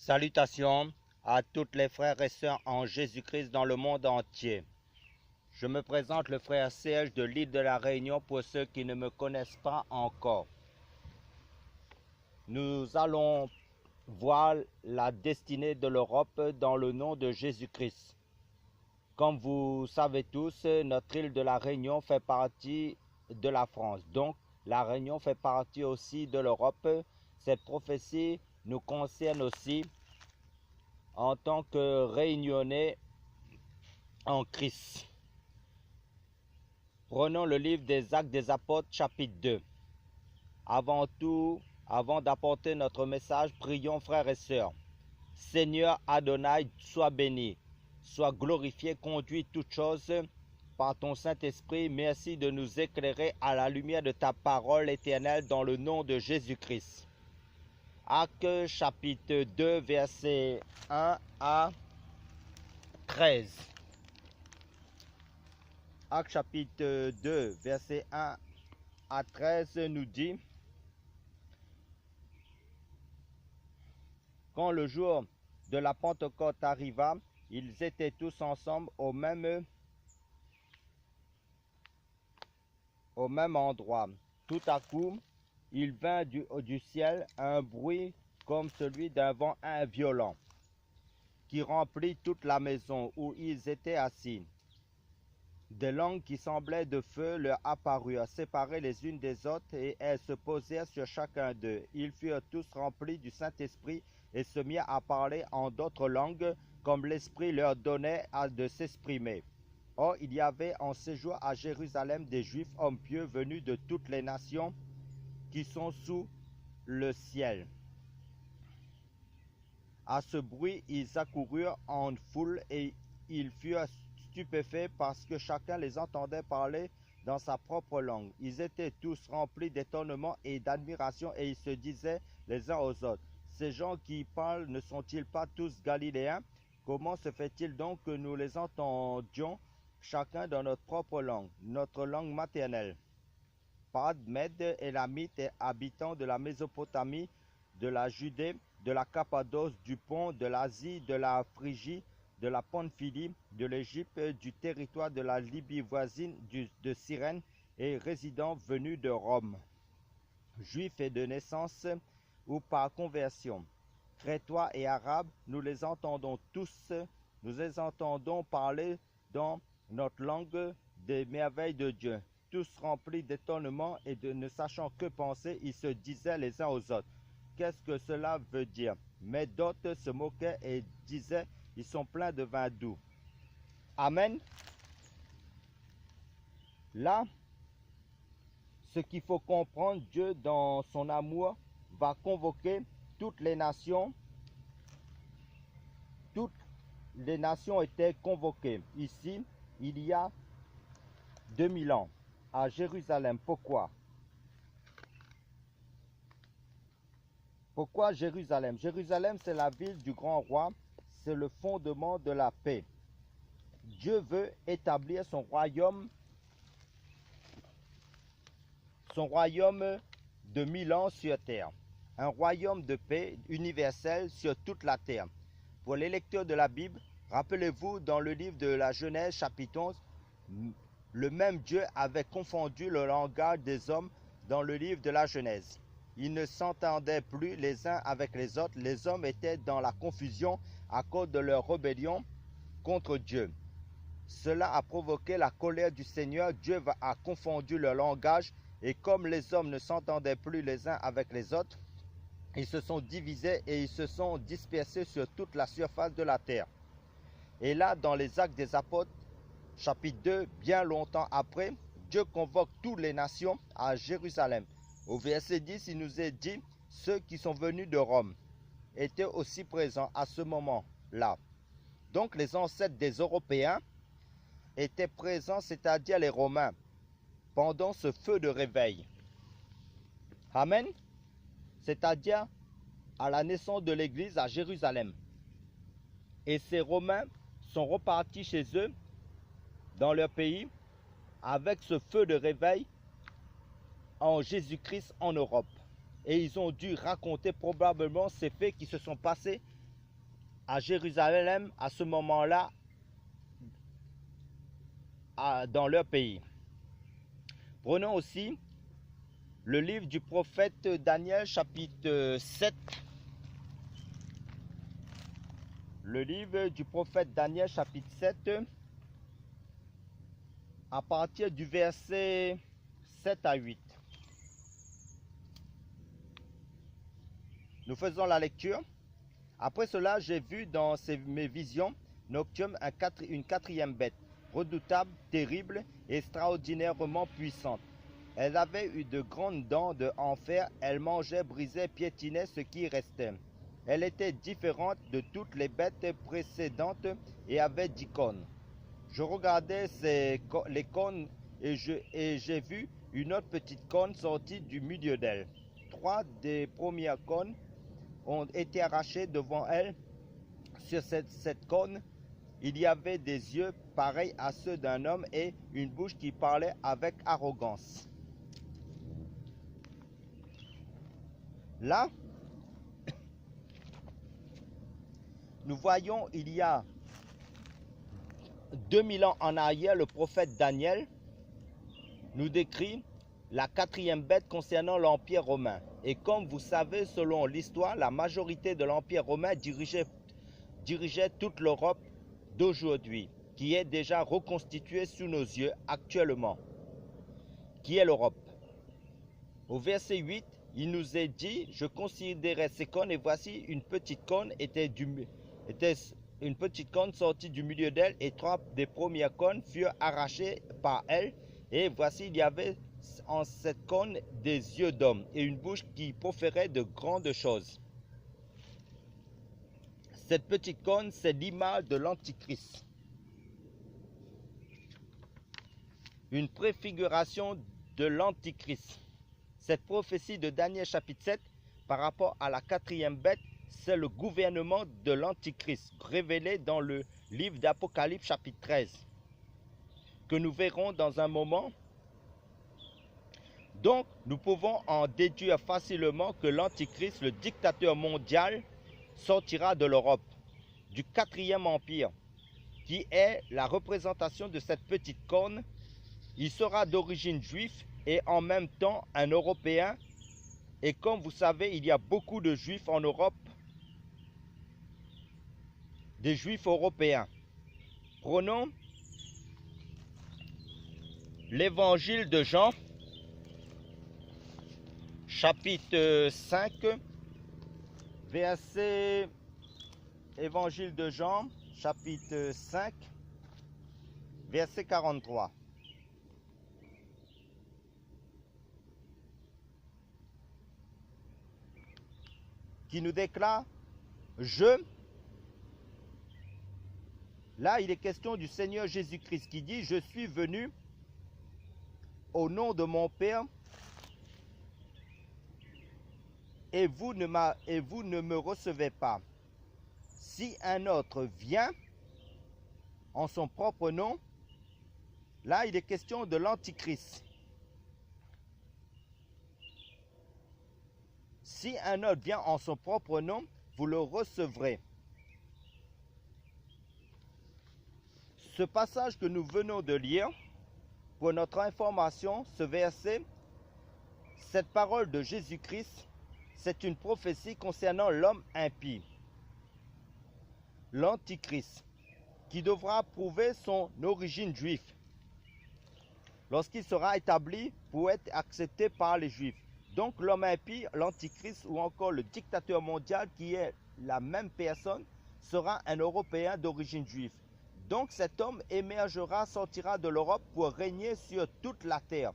Salutations à toutes les frères et sœurs en Jésus-Christ dans le monde entier. Je me présente le frère Serge de l'île de la Réunion pour ceux qui ne me connaissent pas encore. Nous allons voir la destinée de l'Europe dans le nom de Jésus-Christ. Comme vous savez tous, notre île de la Réunion fait partie de la France. Donc, la Réunion fait partie aussi de l'Europe. Cette prophétie nous concerne aussi en tant que réunionnais en Christ. Prenons le livre des Actes des Apôtres, chapitre 2. Avant tout, avant d'apporter notre message, prions frères et sœurs. Seigneur Adonai, sois béni, sois glorifié, conduis toutes choses par ton Saint-Esprit. Merci de nous éclairer à la lumière de ta parole éternelle dans le nom de Jésus-Christ. Actes chapitre 2, versets 1 à 13. Actes chapitre 2, versets 1 à 13 nous dit: Quand le jour de la Pentecôte arriva, ils étaient tous ensemble au même endroit. Tout à coup, il vint du ciel un bruit comme celui d'un vent violent, qui remplit toute la maison où ils étaient assis. Des langues qui semblaient de feu leur apparurent, séparées les unes des autres, et elles se posèrent sur chacun d'eux. Ils furent tous remplis du Saint-Esprit et se mirent à parler en d'autres langues, comme l'Esprit leur donnait de s'exprimer. Or, il y avait en séjour à Jérusalem des Juifs, hommes pieux, venus de toutes les nations qui sont sous le ciel. À ce bruit, ils accoururent en foule et ils furent stupéfaits parce que chacun les entendait parler dans sa propre langue. Ils étaient tous remplis d'étonnement et d'admiration et ils se disaient les uns aux autres: ces gens qui parlent ne sont-ils pas tous galiléens? Comment se fait-il donc que nous les entendions chacun dans notre propre langue, notre langue maternelle? Pardes, Mèdes, Élamites et habitants de la Mésopotamie, de la Judée, de la Cappadoce, du Pont, de l'Asie, de la Phrygie, de la Pamphylie, de l'Égypte, du territoire de la Libye voisine, de Cyrène, et résidents venus de Rome, juifs et de naissance ou par conversion, Crétois et Arabes, nous les entendons tous, nous les entendons parler dans notre langue des merveilles de Dieu. Tous remplis d'étonnement et de ne sachant que penser, ils se disaient les uns aux autres: qu'est-ce que cela veut dire? Mais d'autres se moquaient et disaient: ils sont pleins de vin doux. Amen. Là, ce qu'il faut comprendre, Dieu dans son amour va convoquer toutes les nations. Toutes les nations étaient convoquées ici il y a 2000 ans à Jérusalem. Pourquoi? Pourquoi Jérusalem? Jérusalem, c'est la ville du grand roi, c'est le fondement de la paix. Dieu veut établir son royaume de 1000 ans sur terre. Un royaume de paix universel sur toute la terre. Pour les lecteurs de la Bible, rappelez-vous dans le livre de la Genèse, chapitre 11, le même Dieu avait confondu le langage des hommes dans le livre de la Genèse. Ils ne s'entendaient plus les uns avec les autres. Les hommes étaient dans la confusion à cause de leur rébellion contre Dieu. Cela a provoqué la colère du Seigneur. Dieu a confondu leur langage et comme les hommes ne s'entendaient plus les uns avec les autres, ils se sont divisés et ils se sont dispersés sur toute la surface de la terre. Et là, dans les Actes des Apôtres, chapitre 2, bien longtemps après, Dieu convoque toutes les nations à Jérusalem. Au verset 10, il nous est dit: ceux qui sont venus de Rome étaient aussi présents à ce moment-là. Donc les ancêtres des Européens étaient présents, c'est-à-dire les Romains, pendant ce feu de réveil. Amen. C'est-à-dire à la naissance de l'Église à Jérusalem. Et ces Romains sont repartis chez eux, dans leur pays, avec ce feu de réveil en Jésus-Christ en Europe. Et ils ont dû raconter probablement ces faits qui se sont passés à Jérusalem à ce moment-là dans leur pays. Prenons aussi le livre du prophète Daniel chapitre 7. Le livre du prophète Daniel chapitre 7 à partir du verset 7 à 8. Nous faisons la lecture. Après cela, j'ai vu dans mes visions nocturnes une quatrième bête, redoutable, terrible et extraordinairement puissante. Elle avait eu de grandes dents de enfer, elle mangeait, brisait, piétinait ce qui restait. Elle était différente de toutes les bêtes précédentes et avait 10 cornes. Je regardais les cornes et j'ai vu une autre petite corne sortie du milieu d'elle. 3 des premières cornes ont été arrachées devant elle. Sur cette corne, il y avait des yeux pareils à ceux d'un homme et une bouche qui parlait avec arrogance. Là, nous voyons il y a 2000 ans en arrière, le prophète Daniel nous décrit la quatrième bête concernant l'Empire romain. Et comme vous savez, selon l'histoire, la majorité de l'Empire romain dirigeait toute l'Europe d'aujourd'hui, qui est déjà reconstituée sous nos yeux actuellement, qui est l'Europe. Au verset 8, il nous est dit, je considérais ces cornes et voici une petite corne une petite corne sortie du milieu d'elle et 3 des premières cornes furent arrachées par elle. Et voici, il y avait en cette corne des yeux d'homme et une bouche qui proférait de grandes choses. Cette petite corne, c'est l'image de l'Antichrist. Une préfiguration de l'Antichrist. Cette prophétie de Daniel chapitre 7 par rapport à la quatrième bête, c'est le gouvernement de l'Antichrist révélé dans le livre d'Apocalypse chapitre 13 que nous verrons dans un moment. Donc, nous pouvons en déduire facilement que l'Antichrist, le dictateur mondial, sortira de l'Europe, du quatrième empire, qui est la représentation de cette petite corne. Il sera d'origine juive et en même temps un Européen. Et comme vous savez, il y a beaucoup de Juifs en Europe, des Juifs européens. Prenons l'évangile de Jean, chapitre 5, verset, évangile de Jean, chapitre 5, verset 43. Qui nous déclare, là il est question du Seigneur Jésus-Christ qui dit, je suis venu au nom de mon Père et vous ne me recevez pas. Si un autre vient en son propre nom, là il est question de l'Antichrist. Si un autre vient en son propre nom, vous le recevrez. Ce passage que nous venons de lire, pour notre information, ce verset, cette parole de Jésus-Christ, c'est une prophétie concernant l'homme impie, l'Antichrist, qui devra prouver son origine juive lorsqu'il sera établi pour être accepté par les Juifs. Donc l'homme impie, l'Antichrist ou encore le dictateur mondial qui est la même personne sera un Européen d'origine juive. Donc cet homme émergera, sortira de l'Europe pour régner sur toute la terre.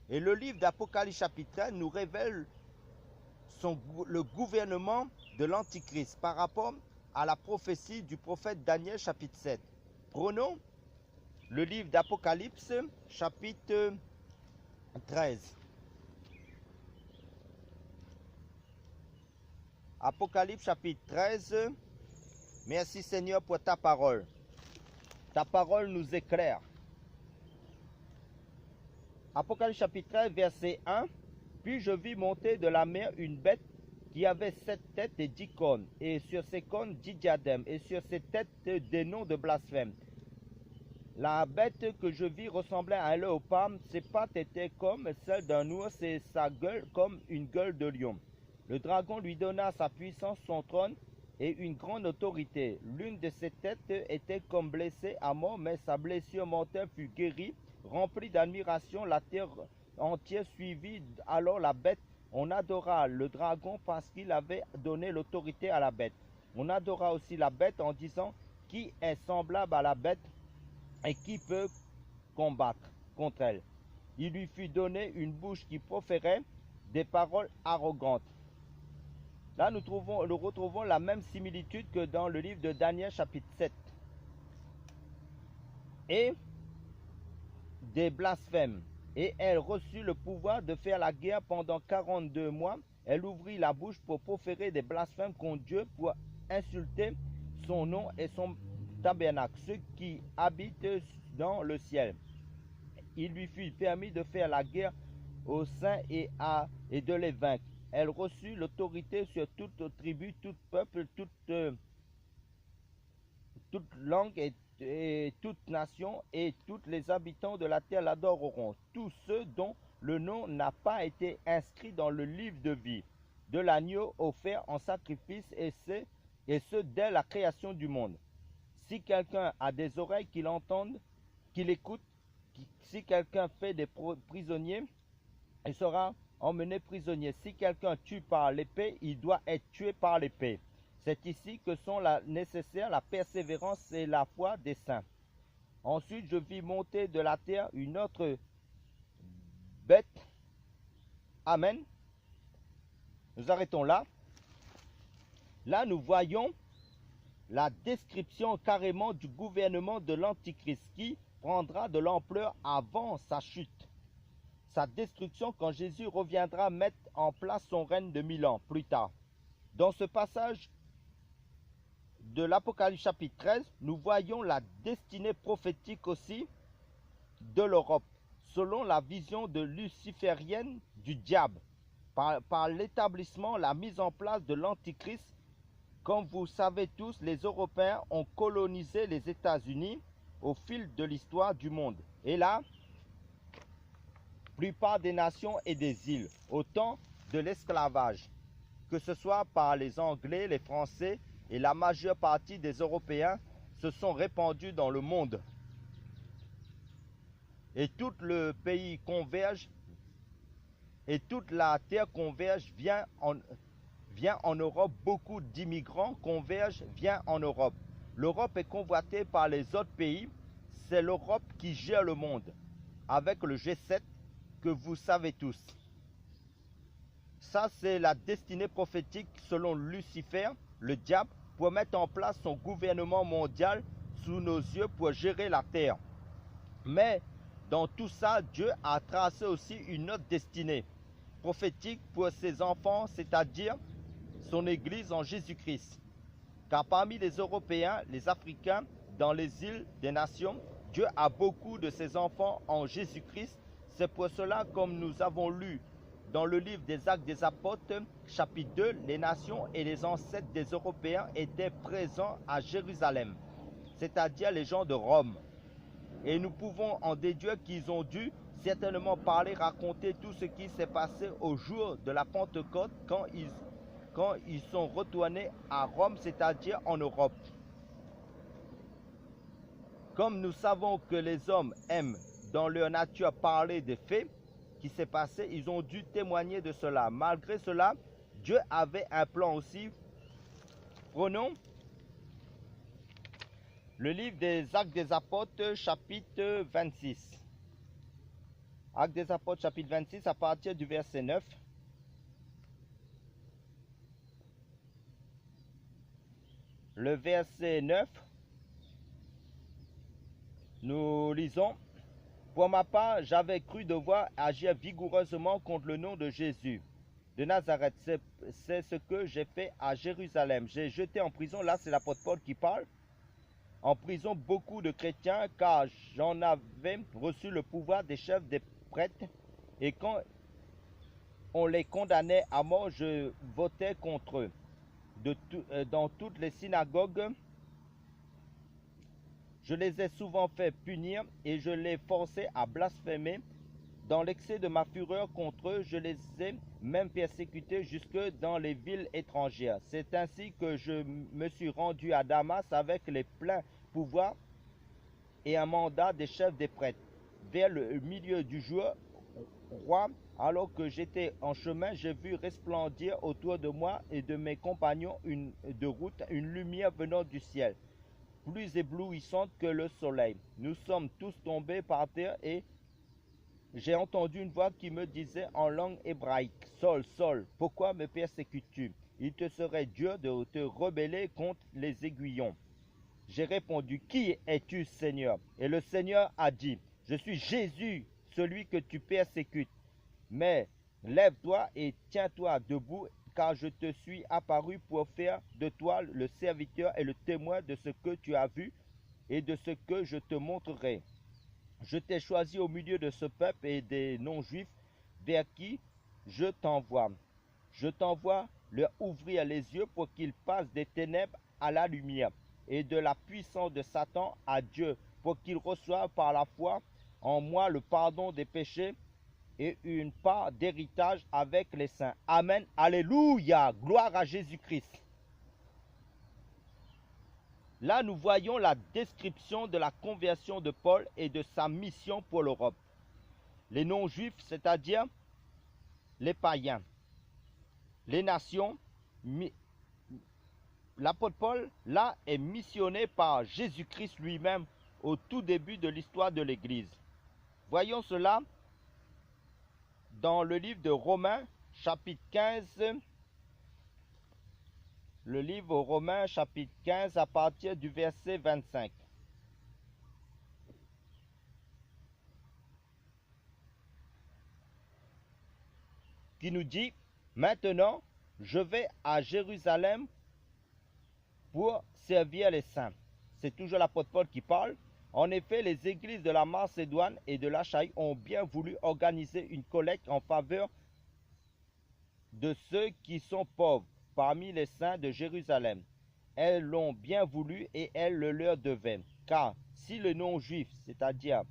Et le livre d'Apocalypse chapitre 1 nous révèle le gouvernement de l'Antichrist par rapport à la prophétie du prophète Daniel chapitre 7. Prenons le livre d'Apocalypse chapitre 13. Apocalypse chapitre 13. Merci Seigneur pour ta parole. Ta parole nous éclaire. Apocalypse chapitre 13, verset 1. Puis je vis monter de la mer une bête qui avait 7 têtes et 10 cornes, et sur ces cornes 10 diadèmes, et sur ces têtes des noms de blasphème. La bête que je vis ressemblait à un léopard, ses pattes étaient comme celles d'un ours et sa gueule comme une gueule de lion. Le dragon lui donna sa puissance, son trône et une grande autorité. L'une de ses têtes était comme blessée à mort, mais sa blessure mortelle fut guérie. Remplie d'admiration, la terre entière suivit alors la bête. On adora le dragon parce qu'il avait donné l'autorité à la bête. On adora aussi la bête en disant, qui est semblable à la bête et qui peut combattre contre elle? Il lui fut donné une bouche qui proférait des paroles arrogantes. Là, nous retrouvons la même similitude que dans le livre de Daniel chapitre 7. Et des blasphèmes. Et elle reçut le pouvoir de faire la guerre pendant 42 mois. Elle ouvrit la bouche pour proférer des blasphèmes contre Dieu, pour insulter son nom et son tabernacle, ceux qui habitent dans le ciel. Il lui fut permis de faire la guerre aux saints et de les vaincre. Elle reçut l'autorité sur toute tribu, tout peuple, toute langue et toute nation, et tous les habitants de la terre l'adoreront. Tous ceux dont le nom n'a pas été inscrit dans le livre de vie de l'agneau offert en sacrifice, et ce dès la création du monde. Si quelqu'un a des oreilles, qu'il entende, qu'il écoute. Si quelqu'un fait des prisonniers, il sera emmené prisonnier. Si quelqu'un tue par l'épée, il doit être tué par l'épée. C'est ici que sont nécessaires la persévérance et la foi des saints. Ensuite, je vis monter de la terre une autre bête. Amen. Nous arrêtons là. Là, nous voyons la description carrément du gouvernement de l'Antichrist qui prendra de l'ampleur avant sa chute. Sa destruction quand Jésus reviendra mettre en place son règne de 1000 ans plus tard. Dans ce passage de l'Apocalypse chapitre 13, nous voyons la destinée prophétique aussi de l'Europe, selon la vision de luciférienne du diable, par l'établissement, la mise en place de l'Antichrist. Comme vous savez tous, les Européens ont colonisé les États-Unis au fil de l'histoire du monde. Et là, plupart des nations et des îles, au temps de l'esclavage, que ce soit par les Anglais, les Français et la majeure partie des Européens, se sont répandus dans le monde. Et tout le pays converge, et toute la terre converge, vient en Europe. Beaucoup d'immigrants convergent, vient en Europe. L'Europe est convoitée par les autres pays. C'est l'Europe qui gère le monde, avec le G7 que vous savez tous. Ça, c'est la destinée prophétique selon Lucifer, le diable, pour mettre en place son gouvernement mondial sous nos yeux pour gérer la terre. Mais dans tout ça, Dieu a tracé aussi une autre destinée prophétique pour ses enfants, c'est-à-dire son Église en Jésus-Christ. Car parmi les Européens, les Africains, dans les îles des nations, Dieu a beaucoup de ses enfants en Jésus-Christ. C'est pour cela, comme nous avons lu dans le livre des Actes des Apôtres, chapitre 2, les nations et les ancêtres des Européens étaient présents à Jérusalem, c'est-à-dire les gens de Rome. Et nous pouvons en déduire qu'ils ont dû certainement parler, raconter tout ce qui s'est passé au jour de la Pentecôte quand ils sont retournés à Rome, c'est-à-dire en Europe. Comme nous savons que les hommes aiment dans leur nature parler des faits qui s'est passé, ils ont dû témoigner de cela. Malgré cela, Dieu avait un plan aussi. Prenons le livre des Actes des Apôtres, chapitre 26. Actes des Apôtres, chapitre 26, à partir du verset 9. Le verset 9, nous lisons: pour ma part, j'avais cru devoir agir vigoureusement contre le nom de Jésus de Nazareth. C'est ce que j'ai fait à Jérusalem. J'ai jeté en prison, là c'est l'apôtre Paul qui parle, en prison beaucoup de chrétiens, car j'en avais reçu le pouvoir des chefs des prêtres. Et quand on les condamnait à mort, je votais contre eux. Dans toutes les synagogues, je les ai souvent fait punir et je les forçais à blasphémer. Dans l'excès de ma fureur contre eux, je les ai même persécutés jusque dans les villes étrangères. C'est ainsi que je me suis rendu à Damas avec les pleins pouvoirs et un mandat des chefs des prêtres. Vers le milieu du jour, roi, alors que j'étais en chemin, j'ai vu resplendir autour de moi et de mes compagnons de route une lumière venant du ciel, plus éblouissante que le soleil. Nous sommes tous tombés par terre et j'ai entendu une voix qui me disait en langue hébraïque, « Saul, Saul, pourquoi me persécutes-tu? Il te serait dur de te rebeller contre les aiguillons. » J'ai répondu, « Qui es-tu, Seigneur? » Et le Seigneur a dit, « Je suis Jésus, celui que tu persécutes. Mais lève-toi et tiens-toi debout, car je te suis apparu pour faire de toi le serviteur et le témoin de ce que tu as vu et de ce que je te montrerai. Je t'ai choisi au milieu de ce peuple et des non-juifs vers qui je t'envoie. Je t'envoie leur ouvrir les yeux pour qu'ils passent des ténèbres à la lumière et de la puissance de Satan à Dieu, pour qu'ils reçoivent par la foi en moi le pardon des péchés et une part d'héritage avec les saints. » Amen. Alléluia. Gloire à Jésus-Christ. Là, nous voyons la description de la conversion de Paul et de sa mission pour l'Europe. Les non-juifs, c'est-à-dire les païens, les nations. L'apôtre Paul, là, est missionné par Jésus-Christ lui-même au tout début de l'histoire de l'Église. Voyons cela dans le livre de Romains, chapitre 15. Le livre aux Romains, chapitre 15, à partir du verset 25. Qui nous dit, « Maintenant, je vais à Jérusalem pour servir les saints. » C'est toujours l'apôtre Paul qui parle. En effet, les églises de la Macédoine et de l'Achaïe ont bien voulu organiser une collecte en faveur de ceux qui sont pauvres parmi les saints de Jérusalem. Elles l'ont bien voulu et elles le leur devaient. Car si les non-juifs, c'est-à-dire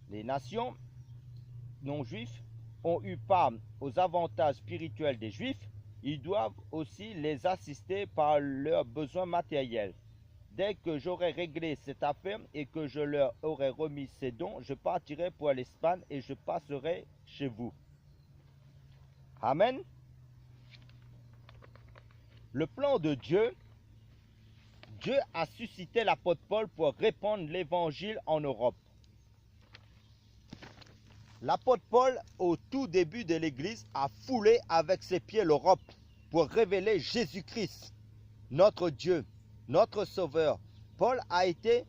les nations non-juifs, ont eu part aux avantages spirituels des juifs, ils doivent aussi les assister par leurs besoins matériels. Dès que j'aurai réglé cette affaire et que je leur aurai remis ces dons, je partirai pour l'Espagne et je passerai chez vous. Amen. Le plan de Dieu, Dieu a suscité l'apôtre Paul pour répandre l'évangile en Europe. L'apôtre Paul, au tout début de l'Église, a foulé avec ses pieds l'Europe pour révéler Jésus-Christ, notre Dieu, notre Sauveur. Paul a été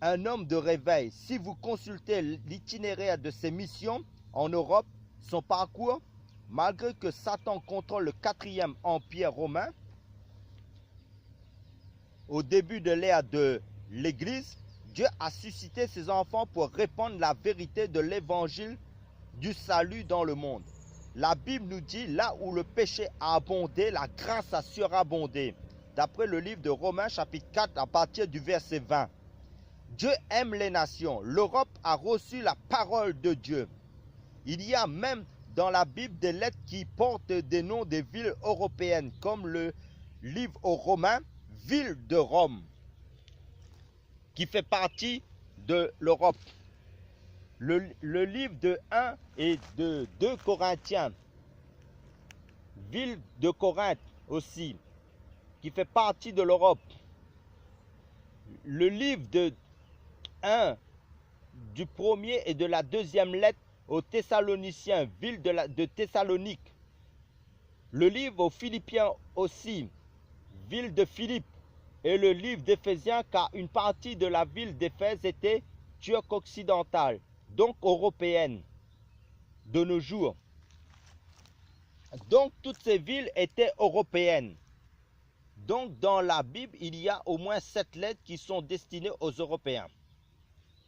un homme de réveil. Si vous consultez l'itinéraire de ses missions en Europe, son parcours, malgré que Satan contrôle le 4e empire romain, au début de l'ère de l'Église, Dieu a suscité ses enfants pour répandre la vérité de l'évangile du salut dans le monde. La Bible nous dit, là où le péché a abondé, la grâce a surabondé. D'après le livre de Romains chapitre 4 à partir du verset 20. Dieu aime les nations. L'Europe a reçu la parole de Dieu. Il y a même dans la Bible des lettres qui portent des noms des villes européennes, comme le livre aux Romains, ville de Rome, qui fait partie de l'Europe. Le livre de 1 et de 2 Corinthiens, ville de Corinthe aussi, qui fait partie de l'Europe. Le livre de 1 du premier et de la deuxième lettre aux Thessaloniciens, ville de Thessalonique. Le livre aux Philippiens aussi, ville de Philippe. Et le livre d'Éphésiens, car une partie de la ville d'Éphèse était turco-occidentale, donc européenne, de nos jours. Donc toutes ces villes étaient européennes. Donc dans la Bible, il y a au moins 7 lettres qui sont destinées aux Européens.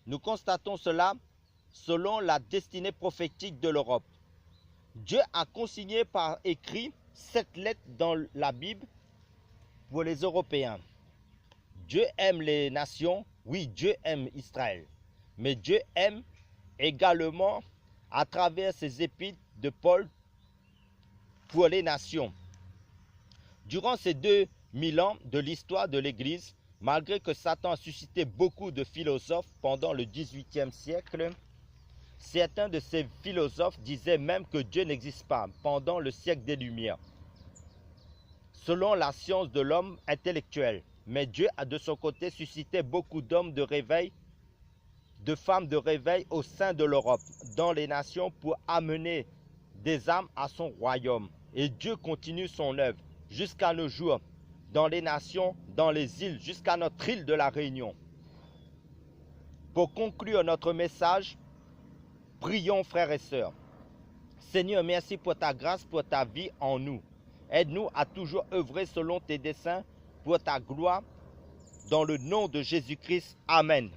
Nous constatons cela selon la destinée prophétique de l'Europe. Dieu a consigné par écrit 7 lettres dans la Bible pour les Européens. Dieu aime les nations, oui, Dieu aime Israël. Mais Dieu aime également, à travers ces épîtres de Paul, pour les nations. Durant ces 2000 ans de l'histoire de l'Église, malgré que Satan a suscité beaucoup de philosophes pendant le XVIIIe siècle, certains de ces philosophes disaient même que Dieu n'existe pas pendant le siècle des Lumières, selon la science de l'homme intellectuel. Mais Dieu a de son côté suscité beaucoup d'hommes de réveil, de femmes de réveil au sein de l'Europe, dans les nations, pour amener des âmes à son royaume. Et Dieu continue son œuvre jusqu'à nos jours, dans les nations, dans les îles, jusqu'à notre île de la Réunion. Pour conclure notre message, prions frères et sœurs. Seigneur, merci pour ta grâce, pour ta vie en nous. Aide-nous à toujours œuvrer selon tes desseins pour ta gloire. Dans le nom de Jésus-Christ, Amen.